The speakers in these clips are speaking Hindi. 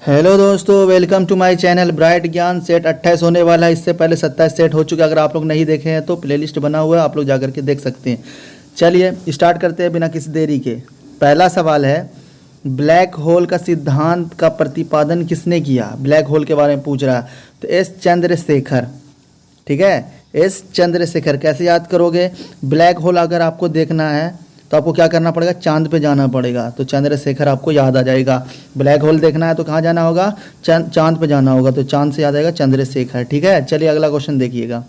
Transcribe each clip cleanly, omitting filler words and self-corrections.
हेलो दोस्तों, welcome to my channel. Bright Gyan set 28 होने वाला है। इससे पहले 27 सेट हो चुके हैं। अगर आप लोग नहीं देखे हैं तो प्लेलिस्ट बना हुआ है, आप लोग जा करके देख सकते हैं। चलिए स्टार्ट करते हैं बिना किसी देरी के। पहला सवाल है, ब्लैक होल का सिद्धांत का प्रतिपादन किसने किया? ब्लैक होल के बारे में पूछ रहा है। तो एस चंद्रशेखर। ठीक है, एस चंद्रशेखर। कैसे याद करोगे? ब्लैक होल अगर आपको देखना है तो आपको क्या करना पड़ेगा? चांद पे जाना पड़ेगा, तो चंद्रशेखर आपको याद आ जाएगा। ब्लैक होल देखना है तो कहाँ जाना होगा? चांद पे जाना होगा, तो चांद से याद आएगा चंद्रशेखर। ठीक है, चलिए अगला क्वेश्चन देखिएगा।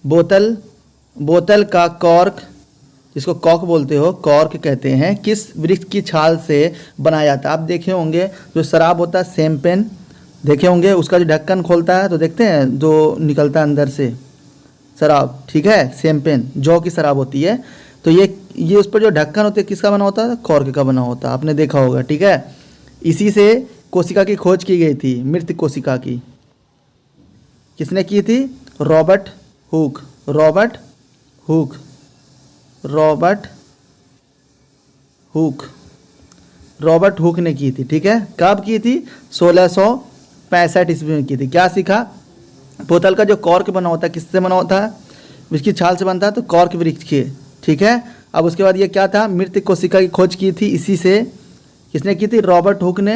बोतल का कॉर्क, जिसको कॉक बोलते हो, कॉर्क कहते हैं, किस वृक्ष की छाल से बनाया जाता है? आप देखे होंगे जो शराब होता है, शैंपेन देखे होंगे, उसका जो ढक्कन खोलता है तो देखते हैं जो निकलता है अंदर से शराब। ठीक है, शैंपेन जौ की शराब होती है। तो ये उस पर जो ढक्कन होता है किसका बना होता है? कॉर्क का बना होता है, आपने देखा होगा। ठीक है, इसी से कोशिका की खोज की गई थी, मृत कोशिका की। किसने की थी? Robert Hooke. Robert Hooke Robert Hooke ने की थी। ठीक है, कब की थी? 1665 ईस्वी में की थी। क्या सीखा? बोतल का जो कॉर्क बना होता है किससे बना होता है? इसकी छाल से बनता है, तो कॉर्क वृक्ष के। ठीक है, अब उसके बाद ये क्या था? मृत कोशिका की खोज की थी, इसी से। किसने की थी? रॉबर्ट हुक ने।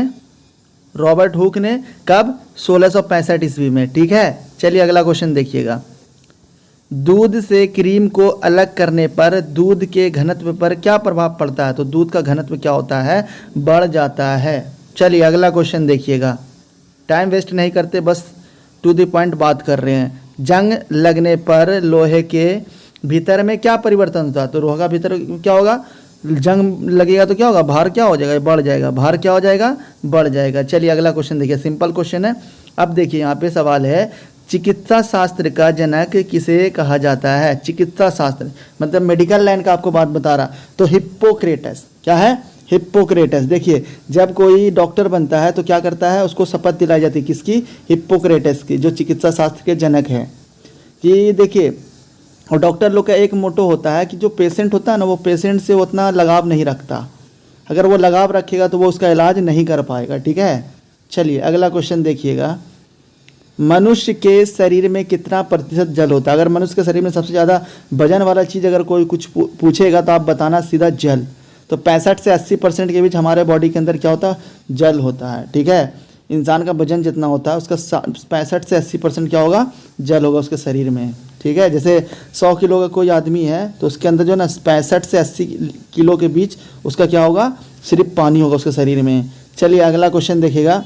कब? 1665 ईस्वी में। ठीक है, चलिए अगला क्वेश्चन देखिएगा। दूध से क्रीम को अलग करने पर दूध के घनत्व पर क्या प्रभाव पड़ता है? तो दूध का घनत्व क्या होता है? बढ़ जाता है। चलिए अगला क्वेश्चन देखिएगा। टाइम वेस्ट नहीं करते, बस टू द पॉइंट बात कर रहे हैं। जंग लगने पर लोहे के भीतर में क्या परिवर्तन होता है? तो लोहा का भीतर क्या होगा? जंग लगेगा तो क्या होगा? भार क्या हो जाएगा? बढ़ जाएगा। भार क्या हो जाएगा? बढ़ जाएगा। चलिए अगला क्वेश्चन देखिए, सिंपल क्वेश्चन है। अब देखिए यहाँ पे सवाल है, चिकित्सा शास्त्र का जनक किसे कहा जाता है? चिकित्सा शास्त्र मतलब मेडिकल लाइन का आपको बात बता रहा, तो हिप्पोक्रेटस। क्या है? हिप्पोक्रेटस। देखिए, जब कोई डॉक्टर बनता है तो क्या करता है? उसको शपथ दिलाई जाती है, किसकी? हिप्पोक्रेटस की, जो चिकित्सा शास्त्र के जनक हैं। कि देखिए, और डॉक्टर लोग का एक मोटो होता है कि जो पेशेंट होता है ना, वो पेशेंट से उतना लगाव नहीं रखता। अगर वो लगाव रखेगा तो वो उसका इलाज नहीं कर पाएगा। ठीक है, चलिए अगला क्वेश्चन देखिएगा। मनुष्य के शरीर में कितना प्रतिशत जल होता है? अगर मनुष्य के शरीर में सबसे ज़्यादा वजन वाला चीज़ अगर कोई कुछ पूछेगा तो आप बताना सीधा जल। तो 65 से 80% के बीच हमारे बॉडी के अंदर क्या होता है? जल होता है। ठीक है, इंसान का वजन जितना होता है उसका 65 से 80% क्या होगा? जल होगा उसके शरीर में। ठीक है, जैसे 100 किलो का कोई आदमी है तो उसके अंदर जो है ना 65 से 80 किलो के बीच उसका क्या होगा? सिर्फ पानी होगा उसके शरीर में। चलिए अगला क्वेश्चन देखिएगा।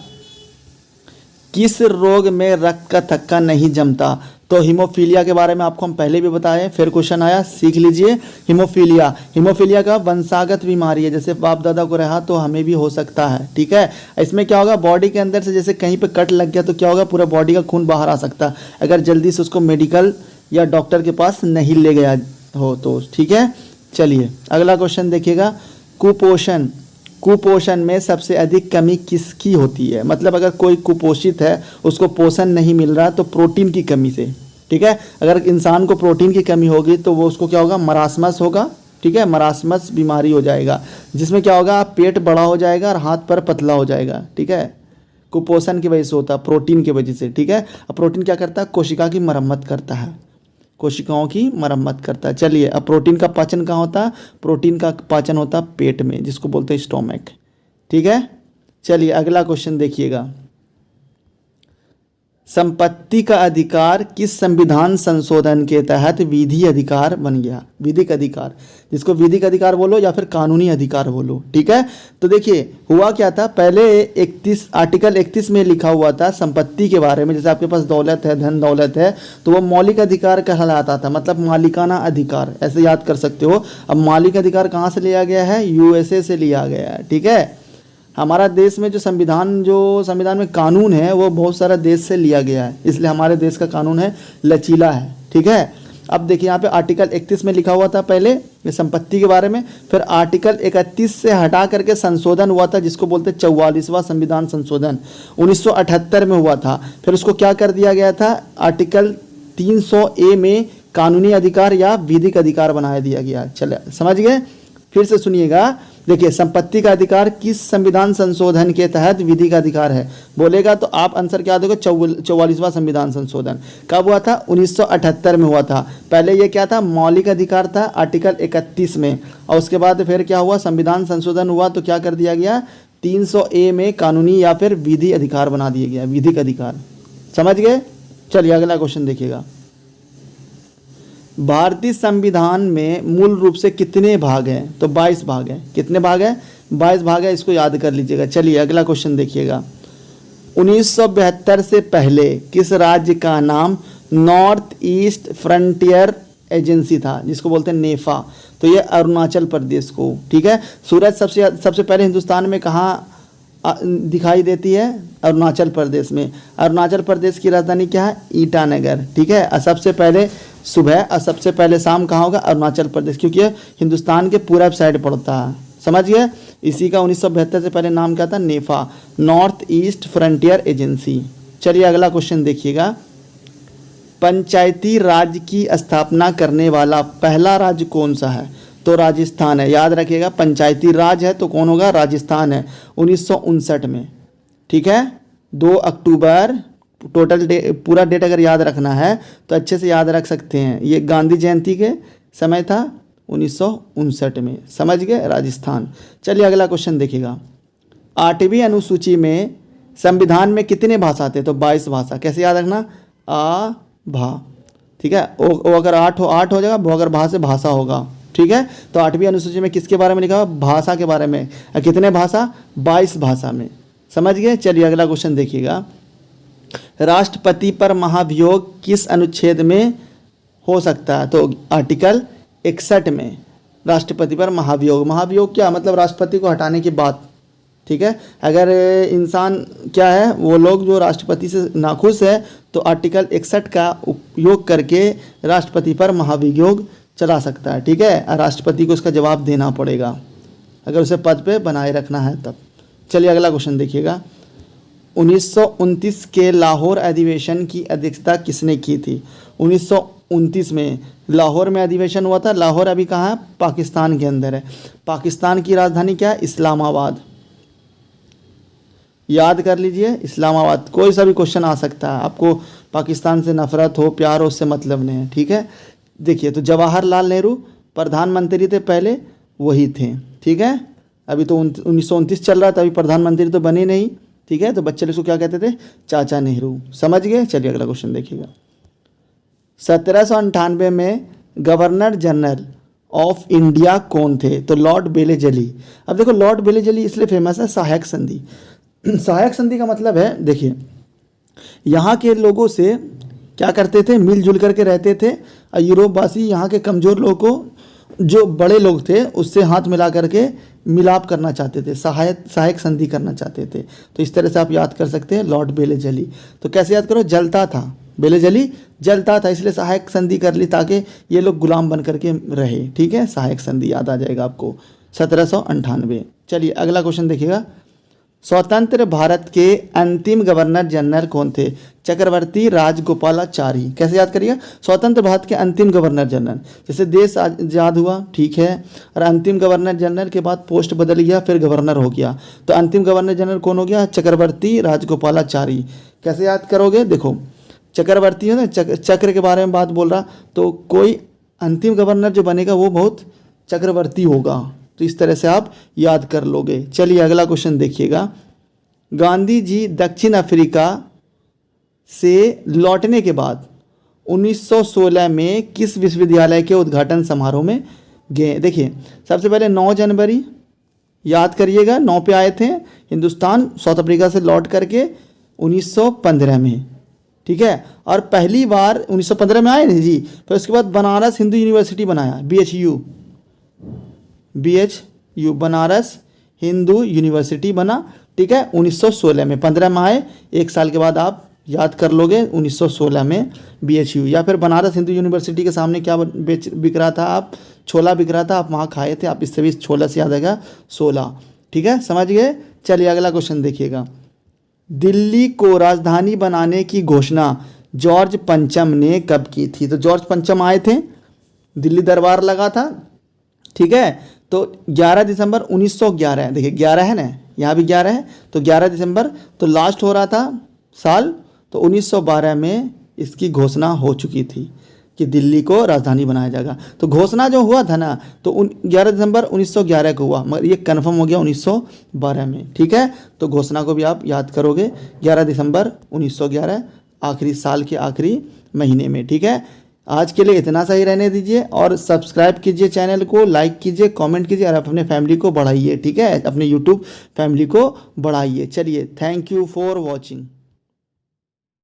किस रोग में रक्त का थक्का नहीं जमता? तो हीमोफीलिया के बारे में आपको हम पहले भी बताए, फिर क्वेश्चन आया, सीख लीजिए। हीमोफीलिया का वंशागत बीमारी है, जैसे बाप दादा को रहा तो हमें भी हो सकता है। ठीक है, इसमें क्या होगा? बॉडी के अंदर से जैसे कहीं पे कट लग गया तो क्या होगा? पूरा बॉडी का खून बाहर आ सकता है, अगर जल्दी से उसको मेडिकल या डॉक्टर के पास नहीं ले गया हो तो। ठीक है, चलिए अगला क्वेश्चन देखिएगा। कुपोषण में सबसे अधिक कमी किसकी होती है? मतलब अगर कोई कुपोषित है, उसको पोषण नहीं मिल रहा, तो प्रोटीन की कमी से। ठीक है, अगर इंसान को प्रोटीन की कमी होगी तो वो उसको क्या होगा? मरासमस होगा। ठीक है, मरासमस बीमारी हो जाएगा, जिसमें क्या होगा? पेट बड़ा हो जाएगा और हाथ पर पतला हो जाएगा। ठीक है, कुपोषण की वजह से होता है, प्रोटीन की वजह से। ठीक है, अब प्रोटीन क्या करता है? कोशिका की मरम्मत करता है, कोशिकाओं की मरम्मत करता है। चलिए, अब प्रोटीन का पाचन कहाँ होता है? प्रोटीन का पाचन होता है पेट में, जिसको बोलते हैं स्टोमक। ठीक है, चलिए अगला क्वेश्चन देखिएगा। संपत्ति का अधिकार किस संविधान संशोधन के तहत विधि अधिकार बन गया? विधिक अधिकार, जिसको विधिक अधिकार बोलो या फिर कानूनी अधिकार बोलो। ठीक है, तो देखिए हुआ क्या था, पहले आर्टिकल 31 में लिखा हुआ था संपत्ति के बारे में। जैसे आपके पास दौलत है, धन दौलत है, तो वो मौलिक अधिकार कहलाता था, मतलब मालिकाना अधिकार, ऐसे याद कर सकते हो। अब मौलिक अधिकार कहाँ से लिया गया है? USA से लिया गया है। ठीक है, हमारा देश में जो संविधान में कानून है वो बहुत सारा देश से लिया गया है, इसलिए हमारे देश का कानून है लचीला है। ठीक है, अब देखिए यहाँ पे आर्टिकल 31 में लिखा हुआ था पहले ये संपत्ति के बारे में, फिर आर्टिकल 31 से हटा करके संशोधन हुआ था, जिसको बोलते 44वां संविधान संशोधन 1978 में हुआ था। फिर उसको क्या कर दिया गया था? आर्टिकल 300A में कानूनी अधिकार या विधिक अधिकार बना दिया गया। चले समझ गए? फिर से सुनिएगा देखिए, संपत्ति का अधिकार किस संविधान संशोधन के तहत विधि का अधिकार है बोलेगा तो आप आंसर क्या दोगे, 44वां संविधान संशोधन। कब हुआ था, 1978 में हुआ था। पहले ये क्या था, मौलिक अधिकार था आर्टिकल 31 में, और उसके बाद फिर क्या हुआ, संविधान संशोधन हुआ तो क्या कर दिया गया, 300A में कानूनी या फिर विधि अधिकार बना दिया गया, विधिक अधिकार। समझ गए। चलिए अगला क्वेश्चन देखिएगा। भारतीय संविधान में मूल रूप से कितने भाग हैं, तो 22 भाग हैं। कितने भाग हैं, 22 भाग है, इसको याद कर लीजिएगा। चलिए अगला क्वेश्चन देखिएगा। 1972 से पहले किस राज्य का नाम नॉर्थ ईस्ट फ्रंटियर एजेंसी था, जिसको बोलते हैं नेफा, तो ये अरुणाचल प्रदेश को, ठीक है। सूरज सबसे पहले हिंदुस्तान में कहाँ दिखाई देती है, अरुणाचल प्रदेश में। अरुणाचल प्रदेश की राजधानी क्या है, ईटानगर, ठीक है। और सबसे पहले सुबह और सबसे पहले शाम कहाँ होगा, अरुणाचल प्रदेश, क्योंकि ये हिंदुस्तान के पूरब साइड पड़ता है। समझ गए। इसी का 1972 से पहले नाम क्या था, नेफा, नॉर्थ ईस्ट फ्रंटियर एजेंसी। चलिए अगला क्वेश्चन देखिएगा। पंचायती राज की स्थापना करने वाला पहला राज्य कौन सा है, तो राजस्थान है। याद रखिएगा, पंचायती राज है तो कौन होगा, राजस्थान है, 1959 में, ठीक है। 2 अक्टूबर, टोटल पूरा डेट अगर याद रखना है तो अच्छे से याद रख सकते हैं। ये गांधी जयंती के समय था 1959 में। समझ गए, राजस्थान। चलिए अगला क्वेश्चन देखिएगा। 8वीं अनुसूची में संविधान में कितने भाषा थे, तो 22 भाषा। कैसे याद रखना, आ भा, ठीक है। वो अगर 8 हो जाएगा, वो अगर भा से भाषा होगा, ठीक है। तो 8वीं अनुसूची में किसके बारे में लिखा हुआ, भाषा के बारे में। कितने भाषा, 22 भाषा में। समझ गए। चलिए अगला क्वेश्चन देखिएगा। राष्ट्रपति पर महाभियोग किस अनुच्छेद में हो सकता है, तो आर्टिकल 61 में राष्ट्रपति पर महाभियोग। महाभियोग क्या मतलब, राष्ट्रपति को हटाने की बात, ठीक है। अगर इंसान क्या है, वो लोग जो राष्ट्रपति से नाखुश है तो आर्टिकल 61 का उपयोग करके राष्ट्रपति पर महाभियोग चला सकता है, ठीक है। और राष्ट्रपति को उसका जवाब देना पड़ेगा अगर उसे पद पे बनाए रखना है तब। चलिए अगला क्वेश्चन देखिएगा। 1929 के लाहौर अधिवेशन की अध्यक्षता किसने की थी, 1929 में लाहौर में अधिवेशन हुआ था। लाहौर अभी कहाँ है, पाकिस्तान के अंदर है। पाकिस्तान की राजधानी क्या है, इस्लामाबाद। याद कर लीजिए, इस्लामाबाद। कोई सा भी क्वेश्चन आ सकता है, आपको पाकिस्तान से नफरत हो प्यार हो उससे मतलब नहीं है, ठीक है। देखिए, तो जवाहरलाल नेहरू प्रधानमंत्री थे पहले, वही थे, ठीक है। अभी तो 1929 चल रहा था, अभी प्रधानमंत्री तो बने नहीं, ठीक है। तो बच्चे लोग को क्या कहते थे, चाचा नेहरू। समझ गए। चलिए अगला क्वेश्चन देखिएगा। 1798 में गवर्नर जनरल ऑफ इंडिया कौन थे, तो लॉर्ड बेलेजली। अब देखो, लॉर्ड बेलेजली इसलिए फेमस है, सहायक संधि। सहायक संधि का मतलब है, देखिए, यहाँ के लोगों से क्या करते थे, मिलजुल करके रहते थे। और यूरोपवासी यहाँ के कमज़ोर लोगों को, जो बड़े लोग थे, उससे हाथ मिला करके मिलाप करना चाहते थे, सहायक संधि करना चाहते थे। तो इस तरह से आप याद कर सकते हैं, लॉर्ड बेलेजली। तो कैसे याद करो, जलता था, बेलेजली जलता था, इसलिए सहायक संधि कर ली ताकि ये लोग गुलाम बन करके रहे, ठीक है। सहायक संधि याद आ जाएगा आपको, 1798। चलिए अगला क्वेश्चन देखिएगा। स्वतंत्र भारत के अंतिम गवर्नर जनरल कौन थे, चक्रवर्ती राजगोपालाचारी। कैसे याद करिए, स्वतंत्र भारत के अंतिम गवर्नर जनरल। जैसे देश आज़ाद हुआ, ठीक है, और अंतिम गवर्नर जनरल के बाद पोस्ट बदल गया, फिर गवर्नर हो गया, तो अंतिम गवर्नर जनरल कौन हो गया, चक्रवर्ती राजगोपालाचारी। कैसे याद करोगे, देखो, चक्रवर्ती है ना, चक्र के बारे में बात बोल रहा, तो कोई अंतिम गवर्नर जो बनेगा वो बहुत चक्रवर्ती होगा। तो इस तरह से आप याद कर लोगे। चलिए अगला क्वेश्चन देखिएगा। गांधी जी दक्षिण अफ्रीका से लौटने के बाद 1916 में किस विश्वविद्यालय के उद्घाटन समारोह में गए। देखिए, सबसे पहले 9 जनवरी याद करिएगा, 9 पे आए थे हिंदुस्तान साउथ अफ्रीका से लौट करके 1915 में, ठीक है। और पहली बार 1915 में आए नहीं जी, फिर उसके बाद बनारस हिंदू यूनिवर्सिटी बनाया, BHU बनारस हिंदू यूनिवर्सिटी बना, ठीक है, 1916 में। 15 में आए, एक साल के बाद आप याद कर लोगे 1916 में BHU। या फिर बनारस हिंदू यूनिवर्सिटी के सामने क्या बिक रहा था, आप छोला बिक रहा था, आप वहाँ खाए थे, आप इससे भी छोला से याद आएगा 16, ठीक है, समझ गए। चलिए अगला क्वेश्चन देखिएगा। दिल्ली को राजधानी बनाने की घोषणा जॉर्ज पंचम ने कब की थी, तो जॉर्ज पंचम आए थे, दिल्ली दरबार लगा था, ठीक है, तो 11 दिसंबर 1911 है, देखिए 11 है ना, यहाँ भी 11 है, तो 11 दिसंबर तो लास्ट हो रहा था साल, तो 1912 में इसकी घोषणा हो चुकी थी कि दिल्ली को राजधानी बनाया जाएगा। तो घोषणा जो हुआ था ना, तो 11 दिसंबर 1911 को हुआ, मगर ये कन्फर्म हो गया 1912 में, ठीक है। तो घोषणा को भी आप याद करोगे, 11 दिसंबर 1911, आखिरी साल के आखिरी महीने में, ठीक है। आज के लिए इतना सा ही रहने दीजिए और सब्सक्राइब कीजिए चैनल को, लाइक कीजिए, कमेंट कीजिए और अपने फैमिली को बढ़ाइए, ठीक है, अपने यूट्यूब फैमिली को बढ़ाइए। चलिए, थैंक यू फॉर वॉचिंग।